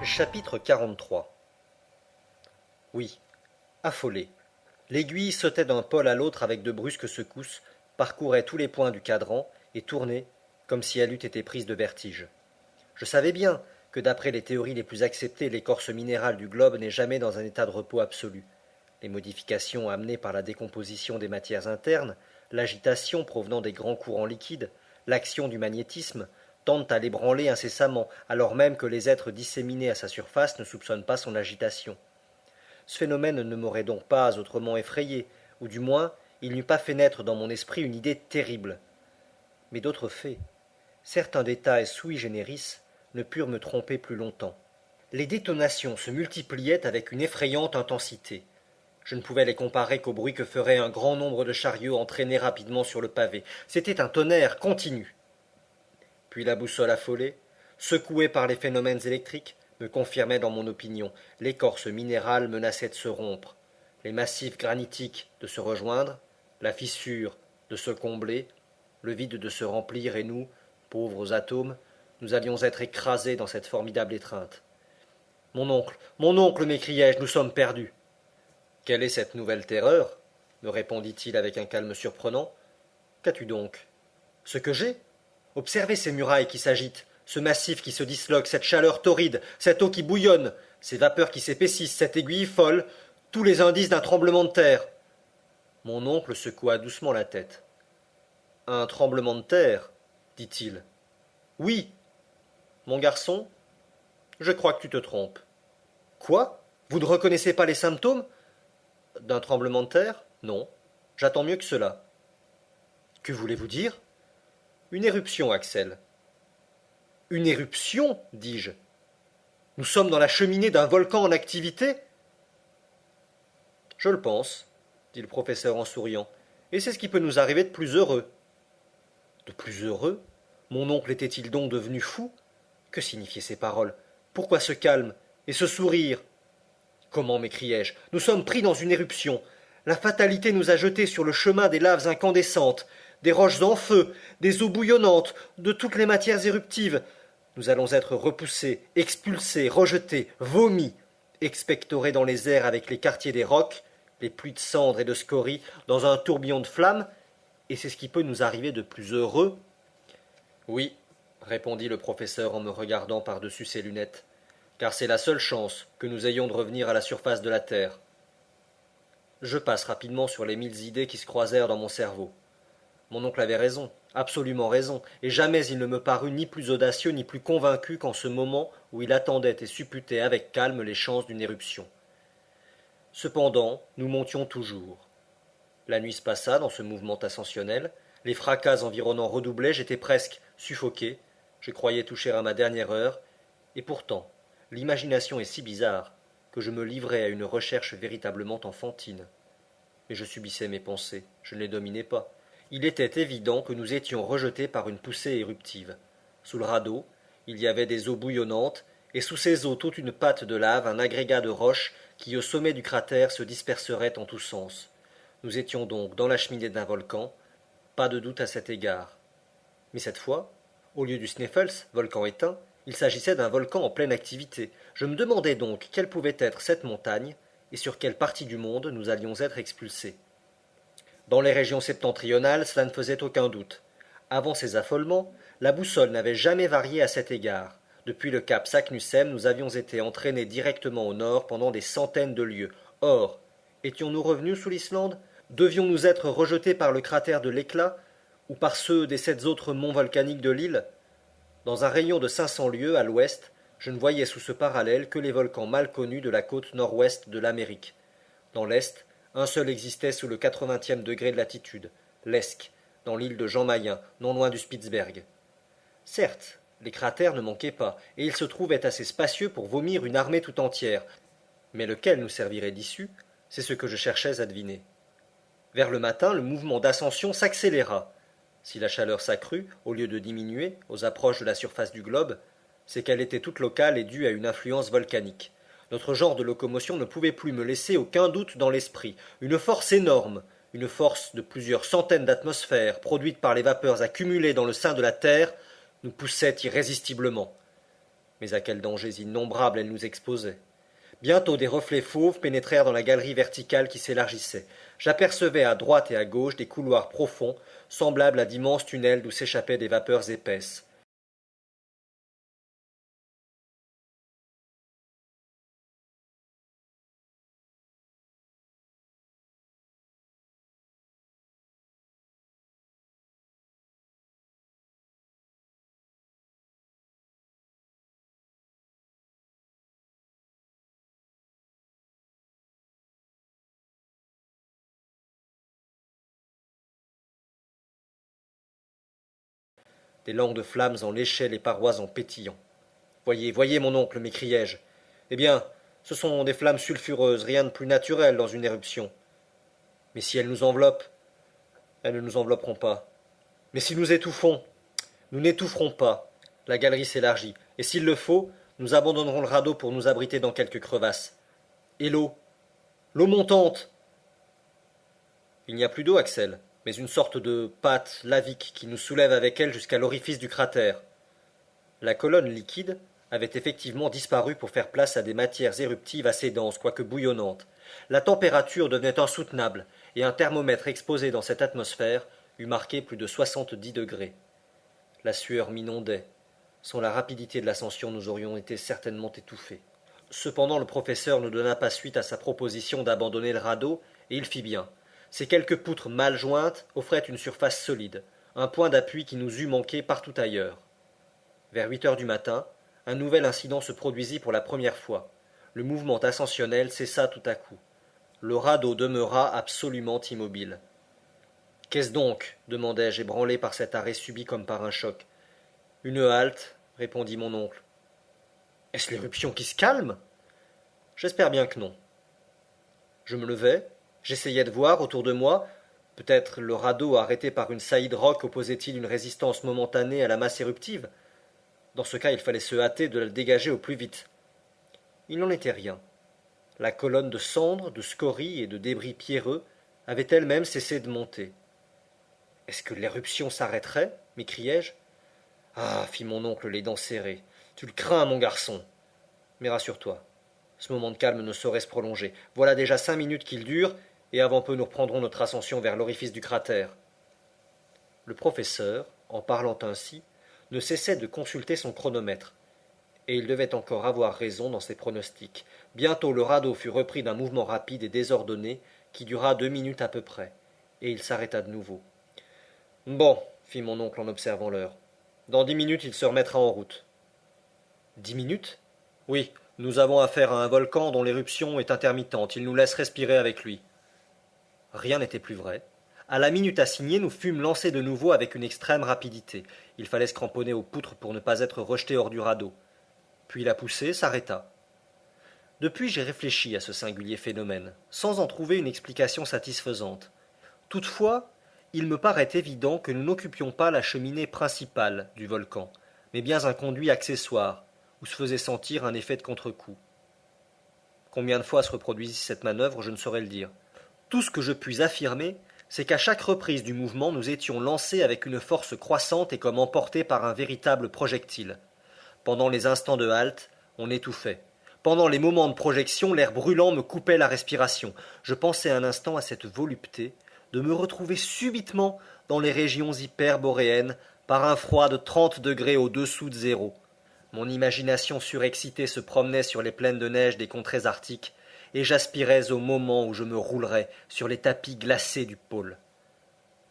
Chapitre 43. Oui, affolé. L'aiguille sautait d'un pôle à l'autre avec de brusques secousses, parcourait tous les points du cadran et tournait comme si elle eût été prise de vertige. Je savais bien que d'après les théories les plus acceptées, l'écorce minérale du globe n'est jamais dans un état de repos absolu. Les modifications amenées par la décomposition des matières internes, l'agitation provenant des grands courants liquides, l'action du magnétisme, tendent à l'ébranler incessamment, alors même que les êtres disséminés à sa surface ne soupçonnent pas son agitation. Ce phénomène ne m'aurait donc pas autrement effrayé, ou du moins il n'eût pas fait naître dans mon esprit une idée terrible. Mais d'autres faits, certains détails sui generis, ne purent me tromper plus longtemps. Les détonations se multipliaient avec une effrayante intensité. Je ne pouvais les comparer qu'au bruit que ferait un grand nombre de chariots entraînés rapidement sur le pavé. C'était un tonnerre continu. Puis la boussole affolée, secouée par les phénomènes électriques, me confirmait dans mon opinion. L'écorce minérale menaçait de se rompre, les massifs granitiques de se rejoindre, la fissure de se combler, le vide de se remplir, et nous, pauvres atomes, nous allions être écrasés dans cette formidable étreinte. Mon oncle, m'écriai-je, nous sommes perdus. Quelle est cette nouvelle terreur? Me répondit-il avec un calme surprenant. Qu'as-tu donc? Ce que j'ai? Observez ces murailles qui s'agitent, ce massif qui se disloque, cette chaleur torride, cette eau qui bouillonne, ces vapeurs qui s'épaississent, cette aiguille folle, tous les indices d'un tremblement de terre. Mon oncle secoua doucement la tête. Un tremblement de terre, dit-il. Oui, mon garçon, je crois que tu te trompes. Quoi? Vous ne reconnaissez pas les symptômes? D'un tremblement de terre? Non. J'attends mieux que cela. Que voulez-vous dire? Une éruption, Axel. Une éruption, dis-je. Nous sommes dans la cheminée d'un volcan en activité? Je le pense, dit le professeur en souriant, et c'est ce qui peut nous arriver de plus heureux. De plus heureux? Mon oncle était-il donc devenu fou? Que signifiaient ces paroles? Pourquoi ce calme et ce sourire? Comment, m'écriai-je, nous sommes pris dans une éruption. La fatalité nous a jetés sur le chemin des laves incandescentes, des roches en feu, des eaux bouillonnantes, de toutes les matières éruptives. Nous allons être repoussés, expulsés, rejetés, vomis, expectorés dans les airs avec les quartiers des rocs, les pluies de cendres et de scories, dans un tourbillon de flammes, et c'est ce qui peut nous arriver de plus heureux. Oui, répondit le professeur en me regardant par-dessus ses lunettes, car c'est la seule chance que nous ayons de revenir à la surface de la terre. Je passe rapidement sur les 1000 idées qui se croisèrent dans mon cerveau. Mon oncle avait raison, absolument raison, et jamais il ne me parut ni plus audacieux ni plus convaincu qu'en ce moment où il attendait et supputait avec calme les chances d'une éruption. Cependant, nous montions toujours. La nuit se passa dans ce mouvement ascensionnel, les fracas environnants redoublaient, j'étais presque suffoqué, je croyais toucher à ma dernière heure, et pourtant, l'imagination est si bizarre que je me livrais à une recherche véritablement enfantine. Mais je subissais mes pensées, je ne les dominais pas. Il était évident que nous étions rejetés par une poussée éruptive. Sous le radeau, il y avait des eaux bouillonnantes, et sous ces eaux toute une pâte de lave, un agrégat de roches qui au sommet du cratère se disperserait en tous sens. Nous étions donc dans la cheminée d'un volcan, pas de doute à cet égard. Mais cette fois, au lieu du Sneffels, volcan éteint, il s'agissait d'un volcan en pleine activité. Je me demandais donc quelle pouvait être cette montagne, et sur quelle partie du monde nous allions être expulsés. Dans les régions septentrionales, cela ne faisait aucun doute. Avant ces affolements, la boussole n'avait jamais varié à cet égard. Depuis le cap Saknussemm, nous avions été entraînés directement au nord pendant des centaines de lieues. Or, étions-nous revenus sous l'Islande? Devions-nous être rejetés par le cratère de l'Éclat, ou par ceux des 7 autres monts volcaniques de l'île? Dans un rayon de 500 lieues à l'ouest, je ne voyais sous ce parallèle que les volcans mal connus de la côte nord-ouest de l'Amérique. Dans l'est, un seul existait sous le 80e degré de latitude, l'Esque, dans l'île de Jean Mayen, non loin du Spitzberg. Certes, les cratères ne manquaient pas, et ils se trouvaient assez spacieux pour vomir une armée tout entière, mais lequel nous servirait d'issue, c'est ce que je cherchais à deviner. Vers le matin, le mouvement d'ascension s'accéléra. Si la chaleur s'accrut, au lieu de diminuer, aux approches de la surface du globe, c'est qu'elle était toute locale et due à une influence volcanique. Notre genre de locomotion ne pouvait plus me laisser aucun doute dans l'esprit. Une force énorme, une force de plusieurs centaines d'atmosphères, produite par les vapeurs accumulées dans le sein de la Terre, nous poussait irrésistiblement. Mais à quels dangers innombrables elle nous exposait. Bientôt des reflets fauves pénétrèrent dans la galerie verticale qui s'élargissait. J'apercevais à droite et à gauche des couloirs profonds, semblables à d'immenses tunnels d'où s'échappaient des vapeurs épaisses. Des langues de flammes en léchaient les parois en pétillant. Voyez, voyez, mon oncle, m'écriai-je. Eh bien, ce sont des flammes sulfureuses, rien de plus naturel dans une éruption. Mais si elles nous enveloppent, elles ne nous envelopperont pas. Mais si nous étouffons, nous n'étoufferons pas. La galerie s'élargit, et s'il le faut, nous abandonnerons le radeau pour nous abriter dans quelque crevasse. Et l'eau? L'eau montante? Il n'y a plus d'eau, Axel, mais une sorte de pâte lavique qui nous soulève avec elle jusqu'à l'orifice du cratère. La colonne liquide avait effectivement disparu pour faire place à des matières éruptives assez denses, quoique bouillonnantes. La température devenait insoutenable, et un thermomètre exposé dans cette atmosphère eût marqué plus de 70 degrés. La sueur m'inondait. Sans la rapidité de l'ascension, nous aurions été certainement étouffés. Cependant, le professeur ne donna pas suite à sa proposition d'abandonner le radeau, et il fit bien. Ces quelques poutres mal jointes offraient une surface solide, un point d'appui qui nous eût manqué partout ailleurs. Vers 8 heures du matin, un nouvel incident se produisit pour la première fois. Le mouvement ascensionnel cessa tout à coup. Le radeau demeura absolument immobile. Qu'est-ce donc? Demandai-je, ébranlé par cet arrêt subi comme par un choc. Une halte, répondit mon oncle. Est-ce l'éruption qui se calme? J'espère bien que non. Je me levai, j'essayai de voir autour de moi. Peut-être le radeau arrêté par une saillie de roc opposait-il une résistance momentanée à la masse éruptive. Dans ce cas, il fallait se hâter de la dégager au plus vite. Il n'en était rien. La colonne de cendres, de scories et de débris pierreux avait elle-même cessé de monter. Est-ce que l'éruption s'arrêterait? M'écriai-je. Ah, fit mon oncle les dents serrées. Tu le crains, mon garçon. Mais rassure-toi, ce moment de calme ne saurait se prolonger. Voilà déjà 5 minutes qu'il dure, et avant peu nous reprendrons notre ascension vers l'orifice du cratère. Le professeur, en parlant ainsi, ne cessait de consulter son chronomètre, et il devait encore avoir raison dans ses pronostics. Bientôt le radeau fut repris d'un mouvement rapide et désordonné qui dura 2 minutes à peu près, et il s'arrêta de nouveau. Bon, fit mon oncle en observant l'heure. Dans 10 minutes il se remettra en route. 10 minutes? Oui, nous avons affaire à un volcan dont l'éruption est intermittente, il nous laisse respirer avec lui. Rien n'était plus vrai. À la minute assignée, nous fûmes lancés de nouveau avec une extrême rapidité. Il fallait se cramponner aux poutres pour ne pas être rejeté hors du radeau. Puis la poussée s'arrêta. Depuis, j'ai réfléchi à ce singulier phénomène, sans en trouver une explication satisfaisante. Toutefois, il me paraît évident que nous n'occupions pas la cheminée principale du volcan, mais bien un conduit accessoire, où se faisait sentir un effet de contre-coup. Combien de fois se reproduisit cette manœuvre, je ne saurais le dire. Tout ce que je puis affirmer, c'est qu'à chaque reprise du mouvement, nous étions lancés avec une force croissante et comme emportés par un véritable projectile. Pendant les instants de halte, on étouffait. Pendant les moments de projection, l'air brûlant me coupait la respiration. Je pensais un instant à cette volupté de me retrouver subitement dans les régions hyperboréennes par un froid de 30 degrés au-dessous de zéro. Mon imagination surexcitée se promenait sur les plaines de neige des contrées arctiques, et j'aspirais au moment où je me roulerais sur les tapis glacés du pôle.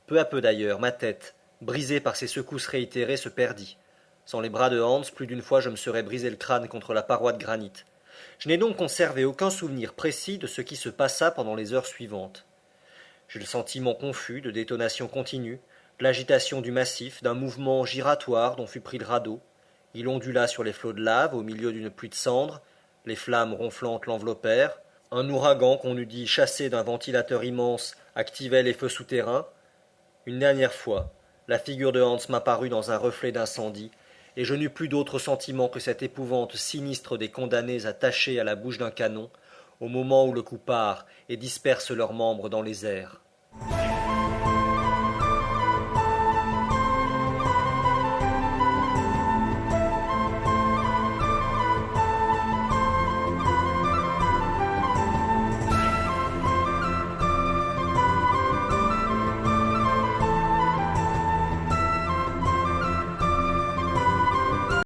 Peu à peu d'ailleurs, ma tête, brisée par ces secousses réitérées, se perdit. Sans les bras de Hans, plus d'une fois je me serais brisé le crâne contre la paroi de granit. Je n'ai donc conservé aucun souvenir précis de ce qui se passa pendant les heures suivantes. J'ai le sentiment confus de détonations continues, de l'agitation du massif, d'un mouvement giratoire dont fut pris le radeau. Il ondula sur les flots de lave au milieu d'une pluie de cendres, les flammes ronflantes l'enveloppèrent, un ouragan qu'on eût dit chassé d'un ventilateur immense activait les feux souterrains. Une dernière fois, la figure de Hans m'apparut dans un reflet d'incendie, et je n'eus plus d'autre sentiment que cette épouvante sinistre des condamnés attachés à la bouche d'un canon, au moment où le coup part et disperse leurs membres dans les airs.